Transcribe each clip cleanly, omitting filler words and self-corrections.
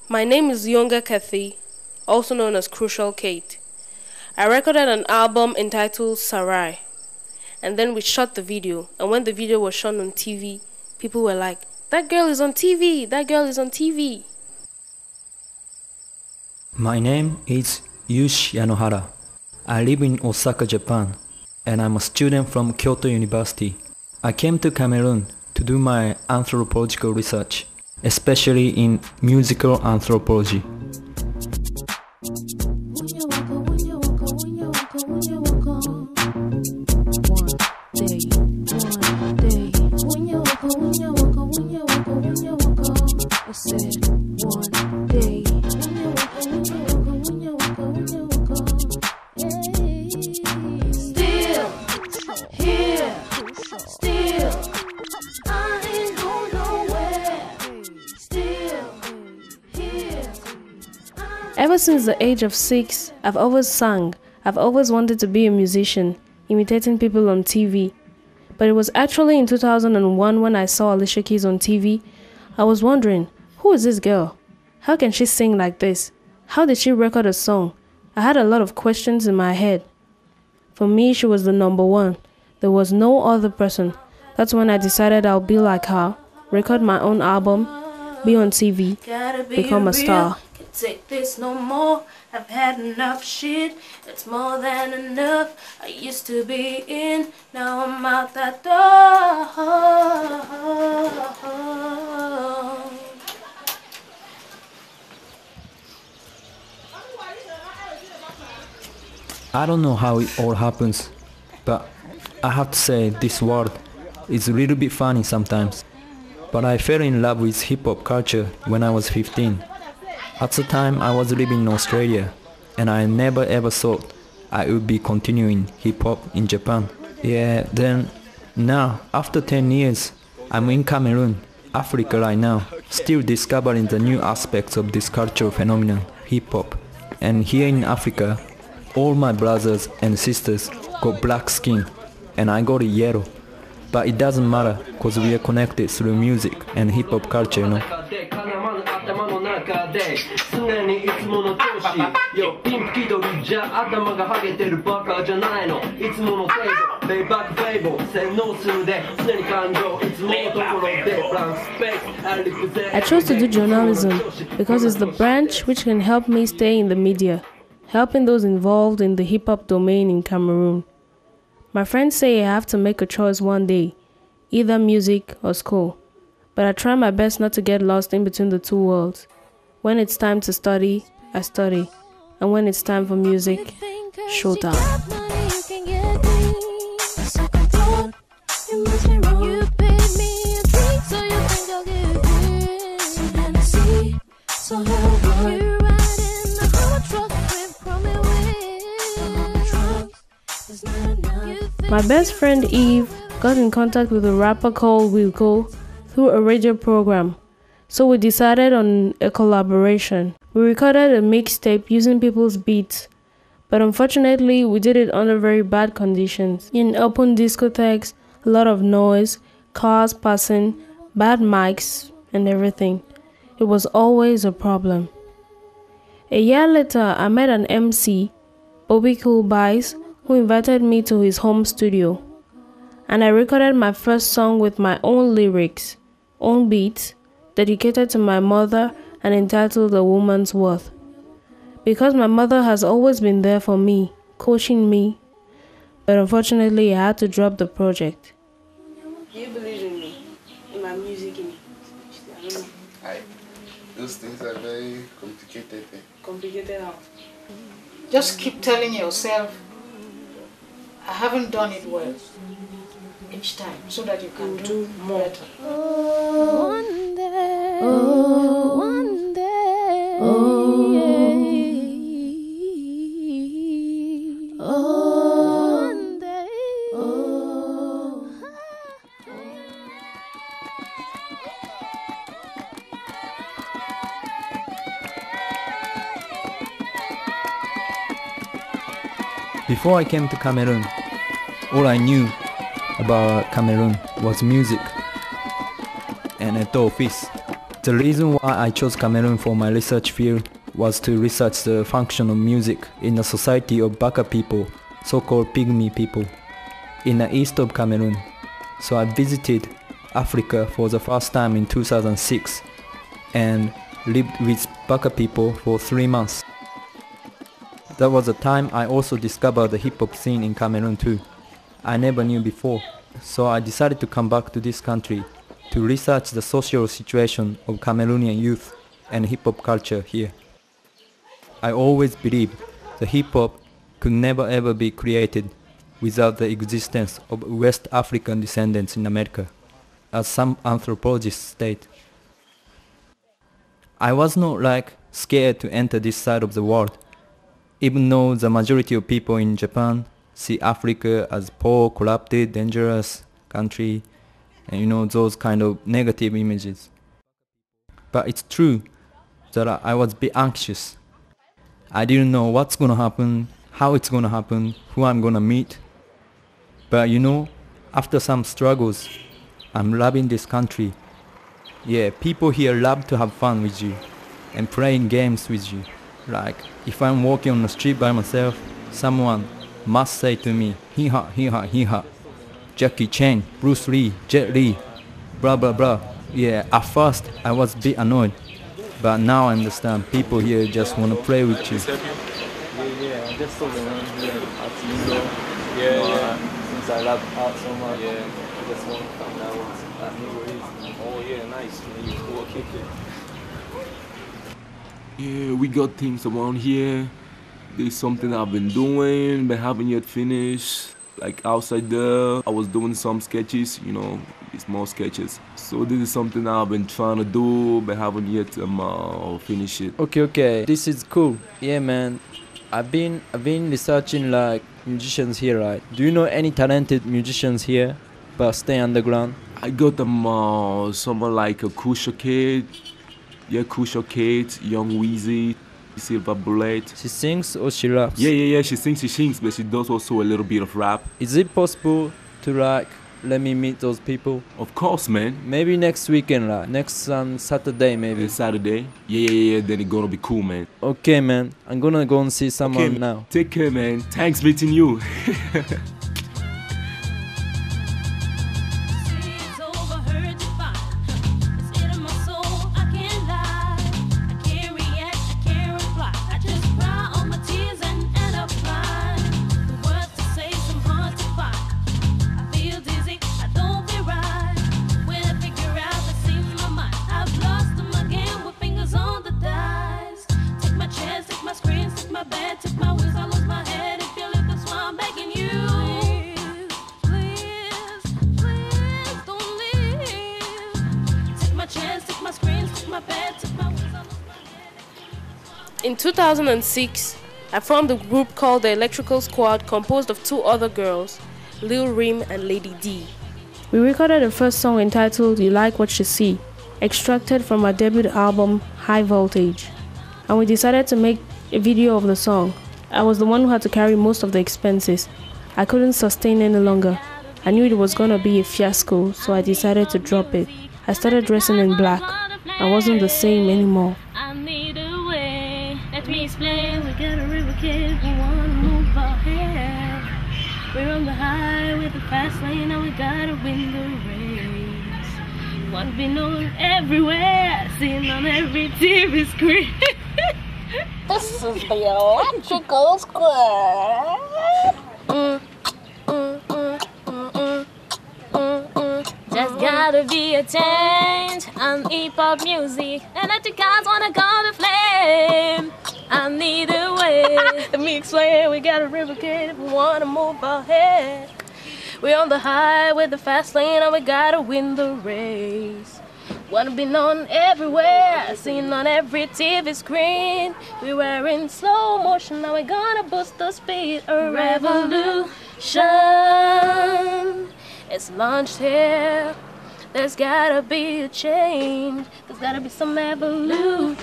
My name is Younger Kathy, also known as Crucial Kate. I recorded an album entitled Sarai, and then we shot the video. And when the video was shown on TV, people were like, "That girl is on TV! That girl is on TV!" My name is Yushi Yanohara. I live in Osaka, Japan, and I'm a student from Kyoto University. I came to Cameroon to do my anthropological research, especially in musical anthropology. Ever since the age of 6, I've always sung. I've always wanted to be a musician, imitating people on TV. But it was actually in 2001 when I saw Alicia Keys on TV. I was wondering, who is this girl? How can she sing like this? How did she record a song? I had a lot of questions in my head. For me, she was the number one. There was no other person. That's when I decided I'll be like her, record my own album, be on TV, become a star. Take this no more, I've had enough shit, it's more than enough. I used to be in, now I'm out that door. I don't know how it all happens, but I have to say this world is a little bit funny sometimes. But I fell in love with hip-hop culture when I was 15. At the time I was living in Australia, and I never ever thought I would be continuing hip-hop in Japan. Yeah, then now, after 10 years, I'm in Cameroon, Africa right now, still discovering the new aspects of this cultural phenomenon, hip-hop. And here in Africa, all my brothers and sisters got black skin, and I got yellow. But it doesn't matter, cause we are connected through music and hip-hop culture, you know. I chose to do journalism because it's the branch which can help me stay in the media, helping those involved in the hip-hop domain in Cameroon. My friends say I have to make a choice one day, either music or school, but I try my best not to get lost in between the two worlds. When it's time to study, I study, and when it's time for music, showtime. My best friend Eve got in contact with a rapper called Wilco through a radio program, so we decided on a collaboration. We recorded a mixtape using people's beats, but unfortunately we did it under very bad conditions. In open discotheques, a lot of noise, cars passing, bad mics and everything. It was always a problem. A year later, I met an MC, Bobby Coolbice, who invited me to his home studio, and I recorded my first song with my own lyrics, own beats, dedicated to my mother and entitled A Woman's Worth. Because my mother has always been there for me, coaching me, but unfortunately I had to drop the project. Do you believe in me? In my music? I don't know. Those things are very complicated. Complicated how? Just keep telling yourself, I haven't done it well each time, so that you can do more. Better. One day, one day, one day. Before I came to Cameroon, all I knew about Cameroon was music and at the office. The reason why I chose Cameroon for my research field was to research the function of music in a society of Baka people, so-called pygmy people, in the east of Cameroon. So I visited Africa for the first time in 2006 and lived with Baka people for 3 months. That was the time I also discovered the hip-hop scene in Cameroon too. I never knew before, so I decided to come back to this country to research the social situation of Cameroonian youth and hip-hop culture here. I always believed the hip-hop could never ever be created without the existence of West African descendants in America, as some anthropologists state. I was not scared to enter this side of the world, even though the majority of people in Japan see Africa as poor, corrupted, dangerous country, and those kind of negative images. But it's true that I was a bit anxious. I didn't know what's gonna happen, how it's gonna happen, who I'm gonna meet. But after some struggles, I'm loving this country. Yeah, people here love to have fun with you and playing games with you. If I'm walking on the street by myself, someone must say to me, hee-ha, hee-ha, hee-ha. Jackie Chan, Bruce Lee, Jet Li, blah blah blah. Yeah, at first I was a bit annoyed, but now I understand people here just want to play with you. Yeah, I just saw the one here at Lindo. Yeah. Since I love art so much, I just want to come down at New. Oh yeah, nice. You cool kick it. Yeah, we got things around here. There's something I've been doing, but haven't yet finished. Outside there, I was doing some sketches, small sketches. So this is something I've been trying to do, but haven't yet finished it. Okay, this is cool. Yeah, man. I've been researching musicians here, right? Do you know any talented musicians here, but stay underground? I got someone like a Crucial Kid. Yeah, Crucial Kid, Young Weezy, Silver Bullet. She sings or she raps? Yeah, she sings, but she does also a little bit of rap. Is it possible to let me meet those people? Of course, man. Maybe next weekend, next Saturday maybe. Saturday? Yeah, then it's gonna be cool, man. Okay, man. I'm gonna go and see someone now. Take care, man. Thanks meeting you. In 2006, I formed a group called the Electrical Squad, composed of 2 other girls, Lil Rim and Lady D. We recorded the first song entitled You Like What You See, extracted from our debut album High Voltage, and we decided to make a video of the song. I was the one who had to carry most of the expenses. I couldn't sustain any longer. I knew it was gonna be a fiasco, so I decided to drop it. I started dressing in black. I wasn't the same anymore. Let me explain, we got a river kid, we wanna move ahead. We're on the high with the fast lane, now we gotta win the race. Wanna be known everywhere, seen on every TV screen. This is the Electrical Squad. There's gotta be a change on hip-hop music. Electric cars wanna go to flame. I need a way. Let me explain, we got a river kid if we wanna move ahead. We're on the high with the fast lane and we gotta win the race. Wanna be known everywhere, seen on every TV screen. We were in slow motion, now we're gonna boost the speed. A revolution is launched here. There's gotta be a change. There's gotta be some evolution.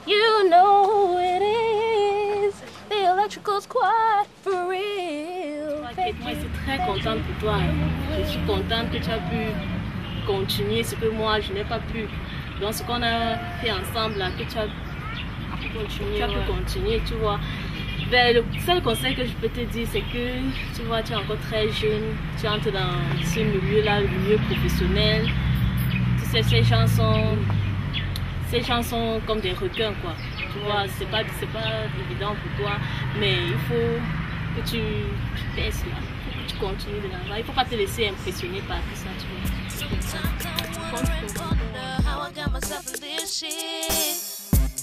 You know who it is. The Electrical Squad, for real. Moi, je suis très contente pour toi. Je suis contente que tu as pu continuer ce que moi je n'ai pas pu. Donc ce qu'on a fait ensemble là, que tu as pu continuer, tu vois. Ben, le seul conseil que je peux te dire, c'est que tu vois, tu es encore très jeune, tu entres dans ce milieu-là, le milieu professionnel. Tu sais, ces chansons comme des requins, quoi. Tu vois, c'est pas évident pour toi, mais il faut que tu testes là, il faut que tu continues de l'avant. Il faut pas te laisser impressionner par tout ça, tu vois.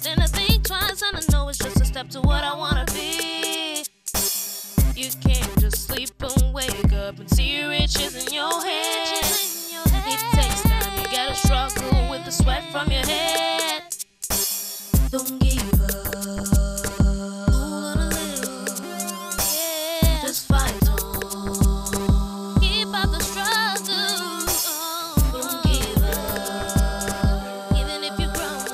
Then I think twice and I know it's just a step to what I wanna be. You can't just sleep and wake up and see riches in your head. It takes time, you gotta struggle with the sweat from your head. Don't give up. Just fight on. Keep up the struggle. Don't give up. Even if you crumble.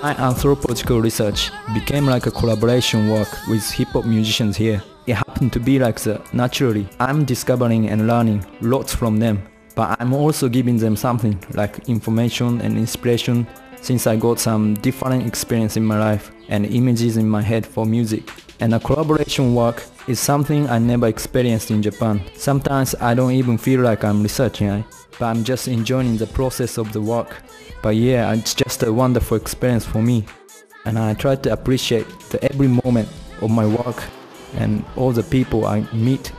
My anthropological research became like a collaboration work with hip-hop musicians here. It happened to be like that naturally. I'm discovering and learning lots from them, but I'm also giving them something like information and inspiration since I got some different experience in my life and images in my head for music. And a collaboration work is something I never experienced in Japan. Sometimes I don't even feel like I'm researching, but I'm just enjoying the process of the work. But yeah, it's just a wonderful experience for me, and I try to appreciate every moment of my work and all the people I meet.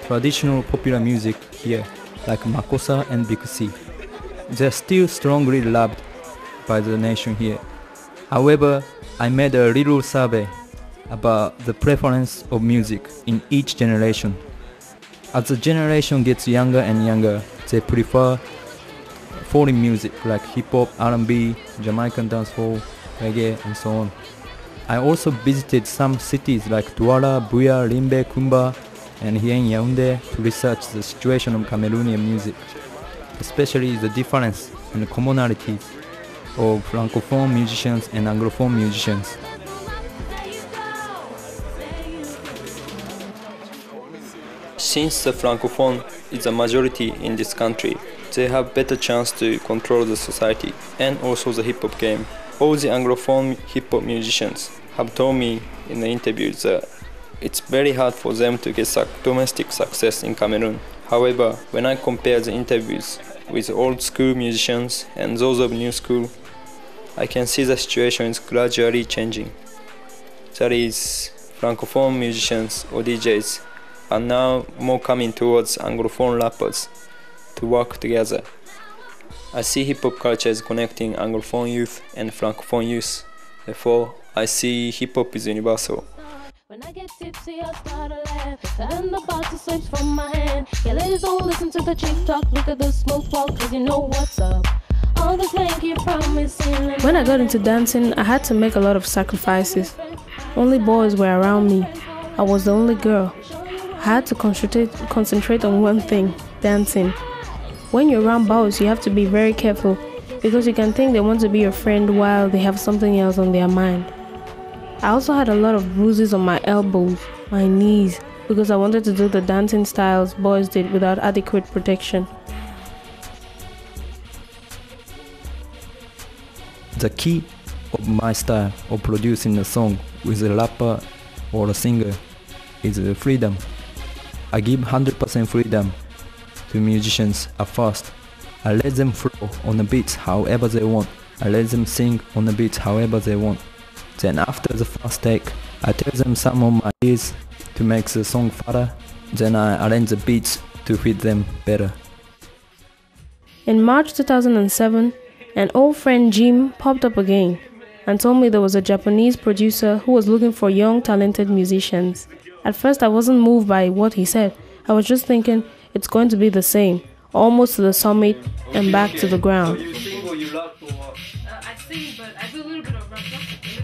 Traditional popular music here, like Makossa and Bikusi, they're still strongly loved by the nation here. However, I made a little survey about the preference of music in each generation. As the generation gets younger and younger, they prefer foreign music like hip-hop, R&B, Jamaican dancehall, reggae, and so on. I also visited some cities like Douala, Buea, Limbe, Kumba, and here in Yaoundé to research the situation of Cameroonian music, especially the difference and the commonalities of Francophone musicians and Anglophone musicians. Since the Francophone is a majority in this country, they have better chance to control the society and also the hip-hop game. All the Anglophone hip-hop musicians have told me in the interviews that it's very hard for them to get domestic success in Cameroon. However, when I compare the interviews with old school musicians and those of new school, I can see the situation is gradually changing. That is, Francophone musicians or DJs are now more coming towards Anglophone rappers to work together. I see hip-hop culture is connecting Anglophone youth and Francophone youth. Therefore, I see hip-hop is universal. When I get tipsy, I start to laugh. And the bottle slips from my hand. Yeah, ladies, don't listen to the cheap talk. Look at the smoke walk, cause you know what's up. All this man keep promising. When I got into dancing, I had to make a lot of sacrifices. Only boys were around me. I was the only girl. I had to concentrate on one thing, dancing. When you're around boys, you have to be very careful because you can think they want to be your friend while they have something else on their mind. I also had a lot of bruises on my elbows, my knees, because I wanted to do the dancing styles boys did without adequate protection. The key of my style of producing a song with a rapper or a singer is the freedom. I give 100% freedom to musicians at first. I let them flow on the beats however they want. I let them sing on the beats however they want. Then after the first take, I tell them some of my ideas to make the song further. Then I arrange the beats to fit them better. In March 2007, an old friend Jim popped up again and told me there was a Japanese producer who was looking for young talented musicians. At first I wasn't moved by what he said. I was just thinking it's going to be the same, almost to the summit and back to the ground.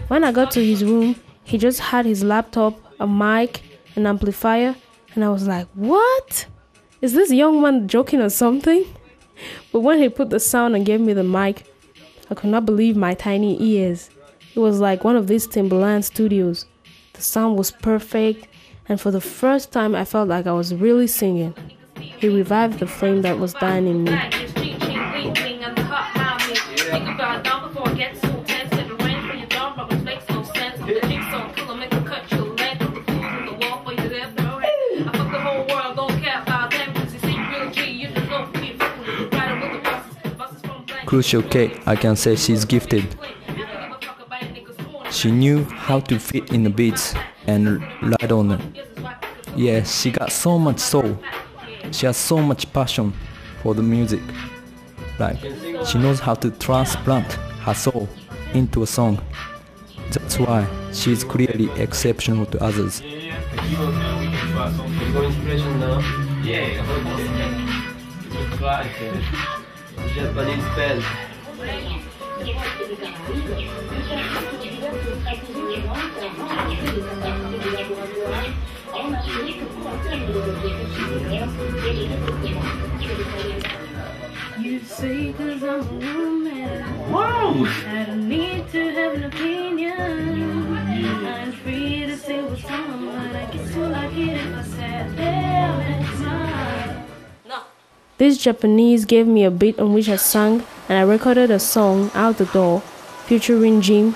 When I got to his room, he just had his laptop, a mic, an amplifier, and I was like, what? Is this young man joking or something? But when he put the sound and gave me the mic, I could not believe my tiny ears. It was like one of these Timberland studios. The sound was perfect, and for the first time I felt like I was really singing. He revived the flame that was dying in me. Crucial Kate, I can say she's gifted. She knew how to fit in the beats and ride on them. Yeah, she got so much soul. She has so much passion for the music. Like, she knows how to transplant her soul into a song. That's why she's clearly exceptional to others. Japanese band. You say 'cause I'm a woman. Wow. I don't need to have an opinion. I'm free to say what's on my mind. I guess you'll like it if I sat there and smile. This Japanese gave me a beat on which I sang, and I recorded a song, Out the Door, featuring Jim,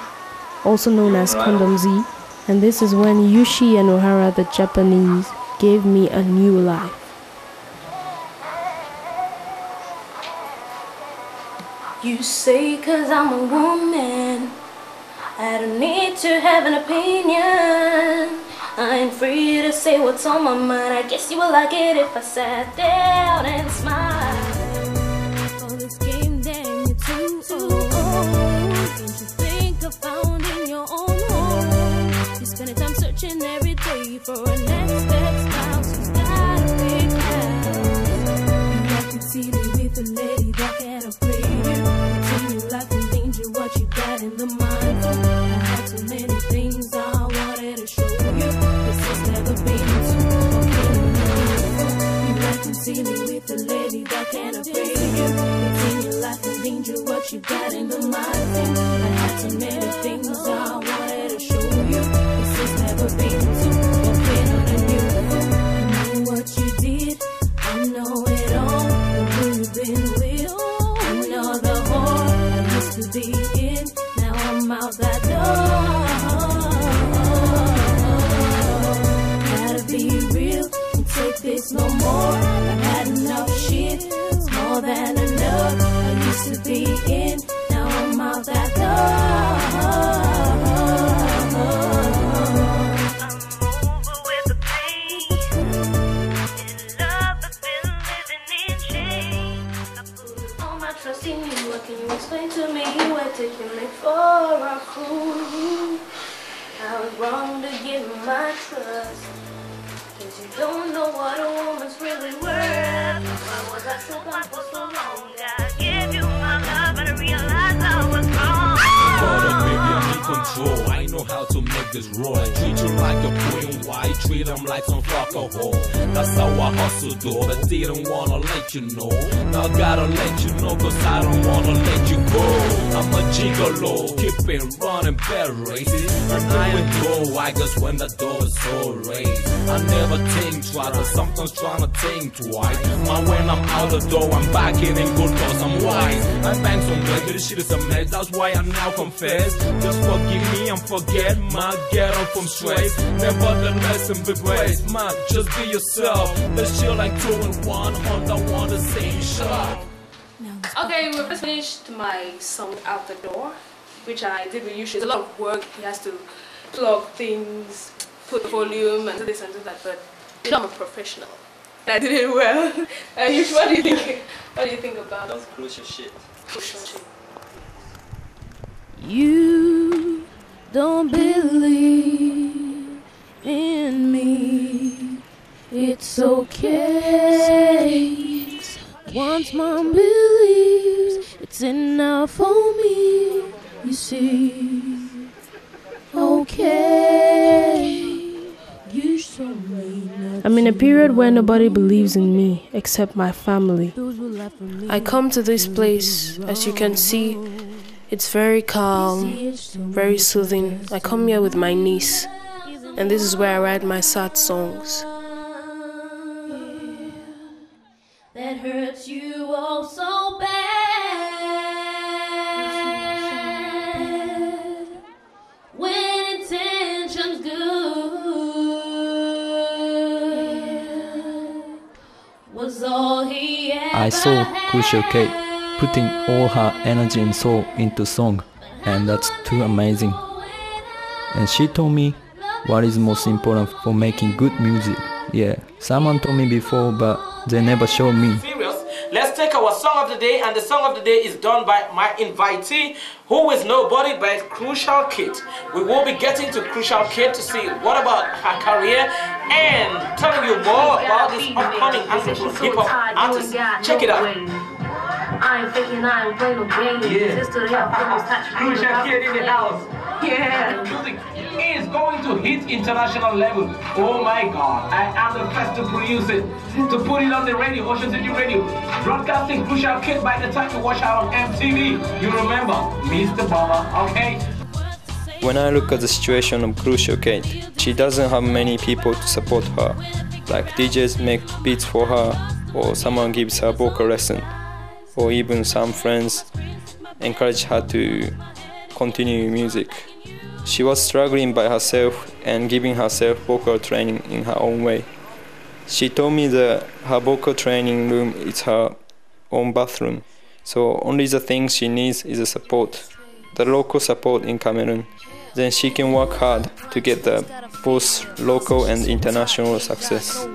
also known as Condom Z, and this is when Yushi and Ohara the Japanese gave me a new life. You say 'cause I'm a woman, I don't need to have an opinion. I'm free to say what's on my mind. I guess you would like it if I sat down and smiled. All this game, damn, you're too old. Don't you think I found in your own home? You spend time searching every day for a next best spouse who's got a big house. You have to see me with a lady that can upgrade you. Between your life and danger, what you got in the mind. I had so many things I wanted to show you. See me with a lady that can upgrade you. Between your life and danger, what you got in the mind. I had so many things I wanted to show you. This has never been too open on a new. I know what you did, I know it all. The who you've been with, I know the whore I used to be in. Now I'm out that door. Gotta be real, can't take this no more. Enough shit, it's more than enough. I used to be in, now I'm out that door. I'm over with the pain. In love, I've been living in shame. I put all my trust in you. What can you explain to me? We're taking me for a fool. I was wrong to give my trust. Cause you don't know what a woman's really worth. Why was I so blind for so long? I gave you my love and I realized I was wrong. Baby, I'm in control. I know how to make this roll. I treat you like a queen. Why treat them like some fucker hole? That's how I hustle, though. But didn't wanna let you know. Now gotta let you know, cause I don't wanna let you go. I'm a gigolo, keeping running bad races. And I go, I guess when the door is so raised. I never think twice, but sometimes trying to think twice. Man, when I'm out the door, I'm back in good cause I'm wise. I bang some way, this shit is a mess. That's why I now confess. Just forgive me and forget my get up from stress. Nevertheless, and be grace, man, just be yourself. Let's chill like 2 and 1 under one the same shot. Okay, we just finished my song Out the Door, which I did with Yushi. It's a lot of work. He has to plug things, put volume and do this and do that, but you know, I'm a professional. I did it well. Yushi, what do you think? What do you think about That's crucial shit. Crucial shit. You don't believe in me. It's okay. Once mom believes, it's enough for me. You see, okay. You show me. I'm in a period where nobody believes in me except my family. I come to this place, as you can see, It's very calm, very soothing. I come here with my niece, and this is where I write my sad songs. That hurts you all so bad. When intention's good, was all he ever I saw Crucial Kate putting all her energy and soul into song, and that's too amazing. And she told me what is most important for making good music. Yeah, someone told me before, but they never showed me. Serious. Let's take our song of the day, and the song of the day is done by my invitee, who is nobody but Crucial Kate. We will be getting to Crucial Kate to see what about her career and telling you more about this upcoming hip-hop artist. Check it out. I ain't faking, I ain't playing no games. Sister, they have Crucial Kate in the house. Yeah, music is going to hit international level. Oh my God, I am the first to produce it, to put it on the radio, Ocean City Radio, broadcasting Crucial Kate by the time you watch her on MTV. You remember, Mr. Baba, okay? When I look at the situation of Crucial Kate, she doesn't have many people to support her, like DJs make beats for her, or someone gives her vocal lesson, or even some friends encourage her to continue music. She was struggling by herself and giving herself vocal training in her own way. She told me that her vocal training room is her own bathroom, so only the thing she needs is a support, the local support in Cameroon. Then she can work hard to get the both local and international success.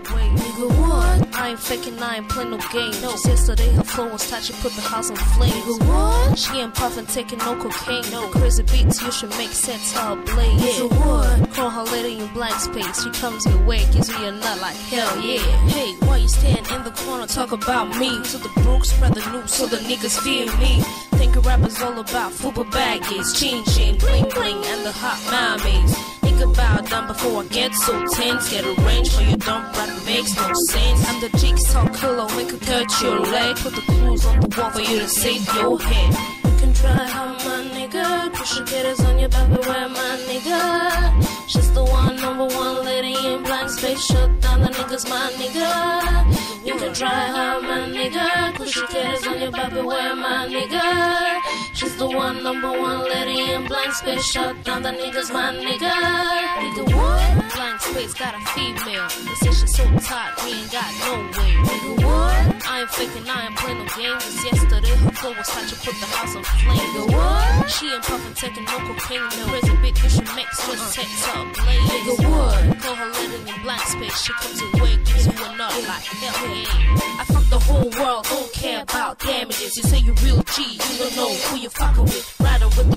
I ain't faking, I ain't playing no games. Just yesterday her flow was tight, she put the house on flames. What? She ain't puffing, taking no cocaine. No crazy beats, you should make sense her ablaze. Yeah. Call her lady in blank space. She comes your way, gives you a nut like hell yeah. Hey, why you stand in the corner, talk about me? To the brook, spread the news so the niggas feel me. Think a rapper's all about football baggies, chin, bling bling, and the hot mommies. Think about them before I get so tense. Get a range for your dumb rap, makes no sense. I'm the jigsaw killer, make her cut your leg. Put the clues on the wall for you to save your head. You can try how my nigga, push your getters on your back, beware my nigga. She's the one, number one lady in blank space. Shut down the niggas, my nigga. You can try how my nigga, push your getters on your back, beware my nigga. She's the one, number one lady in blank space. Shut down the niggas, my nigga. Nigga what? Blank space got a female. They say she's so tight, we ain't got no way. Nigga what? I ain't faking, I ain't playing no games. Just yesterday her flow was tight, she put the house on flame. Nigga what? She ain't puffing, taking no cocaine. No crazy big fish and makes switch sex up blaze. Nigga what? Call her lady in blank space. She comes away, gives you a nut like hell yeah. I fuck the whole world, don't care about damages. You say you real G, you don't know who you fucking with. Rider with the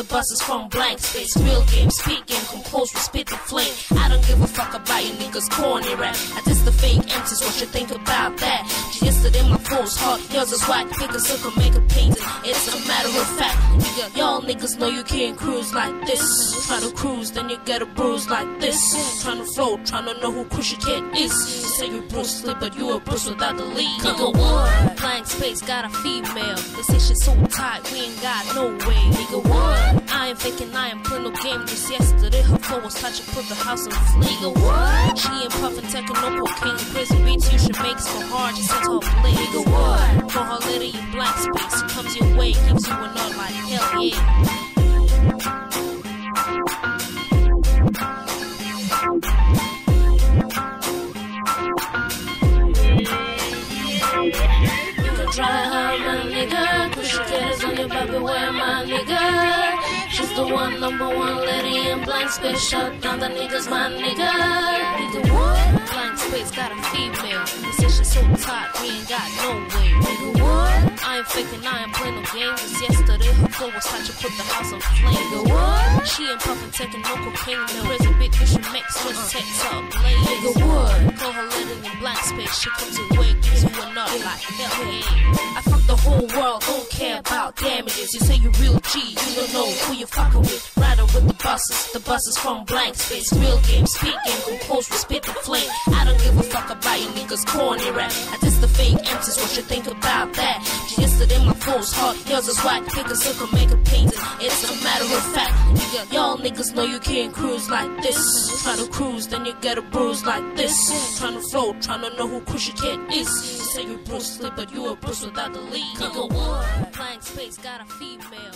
buses from blank space. Real game, speak game, compose, we spit the flame. I don't give a fuck about you niggas corny rap. I diss the fake empties, what you think about that? Yesterday my flow's hard, yours is whack. Pick a circle, make a painting, it's a matter of fact. Y'all niggas know you can't cruise like this. Try to cruise, then you get a bruise like this. Trying to float, trying to know who Crucial Kate is. You say you Bruce Lee, but you a Bruce without the lead. Nigga what? Blank space got a female. They say she's so tight, we ain't got no way. Nigga what? I ain't faking, I ain't playing no game. Just yesterday her flow was tight, she put the house on flame. Nigga what? She ain't puffing, taking no cocaine. Crazy beats you should make so hard, she sent her blade. Nigga what? For her lady in blank space, she comes your way, gives you a nut like hell yeah. You can try hard, my nigga. Push your getters on your back, beware my nigga. She's the one, number one lady in blank space. Shut down the niggas, my nigga. Nigga what? Blank space got a female. They say she's so tight, we ain't got no way. Nigga what? I ain't faking, I ain't playing no games. Just yesterday her flow was tight, she put the house on flame. Nigga what? She ain't puffing, taking no cocaine. No crazy big fish and makes switch sex up blaze. Nigga what? Call her lady in blank space. She comes away, gives you a nut like hell yeah. I fuck the whole world, don't care about damages. You say you real G, G, you don't know who you fucking with. Riding with the buses from blank space. Real game, speak game, compose, we spit the flame. I don't give a fuck about you niggas corny rap. I diss the fake empties, what you think about that? Yesterday my flow's hard, yours is whack. Niggas still can make a painting, it's a matter of fact. Y'all niggas know you can't cruise like this. Try to cruise, then you get a bruise like this. Trying to flow, trying to know who Crucial Kid is. You say you Bruce Lee, but you a Bruce without the lead. Nigga, what? Blank space got a female.